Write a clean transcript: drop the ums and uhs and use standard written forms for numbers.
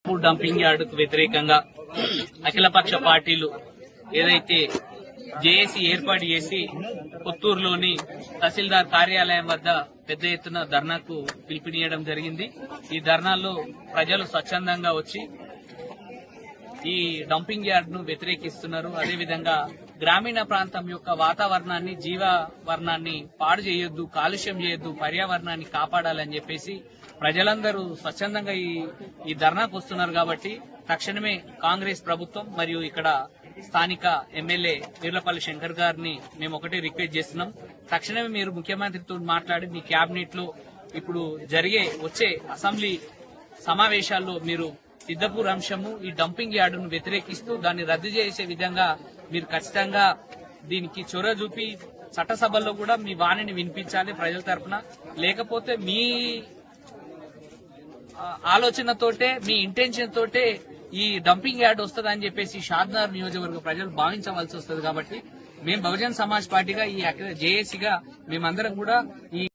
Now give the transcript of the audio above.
Dumping యార్డుకు వ్యతిరేకంగా అఖిలపక్ష పార్టీలు ఏదైతే జేఏసీ ఏర్పాటు చేసి పుత్తూరులోని తహసీల్దార్ కార్యాలయం వద్ద పెద్ద ఎత్తున ధర్నాకు పిలుపునియడం జరిగింది. ఈ ధర్నాల్లో ప్రజలు స్వచ్ఛందంగా వచ్చి ఈ డంపింగ్ యార్డ్ ను వ్యతిరేకిస్తున్నారు. అదేవిధంగా గ్రామీణ ప్రాంతం యొక్క వాతావరణాన్ని, జీవావరణాన్ని పాడు చేయొద్దు, కాలుష్యం చేయొద్దు, పర్యావరణాన్ని కాపాడాలని చెప్పేసి ప్రజలందరూ స్వచ్ఛందంగా ఈ ధర్నాకు వస్తున్నారు. కాబట్టి తక్షణమే కాంగ్రెస్ ప్రభుత్వం మరియు ఇక్కడ స్థానిక ఎమ్మెల్యే వీర్లపల్లి శంకర్ గారిని మేము ఒకటే రిక్వెస్ట్ చేస్తున్నాం. తక్షణమే మీరు ముఖ్యమంత్రితో మాట్లాడి మీ కేబినెట్ లో ఇప్పుడు వచ్చే అసెంబ్లీ సమావేశాల్లో మీరు సిద్దపూర్ అంశము, ఈ డంపింగ్ యార్డును వ్యతిరేకిస్తూ దాన్ని రద్దు చేసే విధంగా మీరు ఖచ్చితంగా దీనికి చొరవ చూపి చట్టసభల్లో కూడా మీ వాణిని వినిపించాలి ప్రజల తరఫున. లేకపోతే మీ ఆలోచనతోటే, మీ ఇంటెన్షన్ తోటే ఈ డంపింగ్ యార్డ్ వస్తుందని చెప్పేసి షాద్నగర్ నియోజకవర్గ ప్రజలు భావించవలసి వస్తుంది. కాబట్టి మేము బహుజన్ సమాజ్ పార్టీగా ఈ జేఏసీగా మేమందరం కూడా ఈ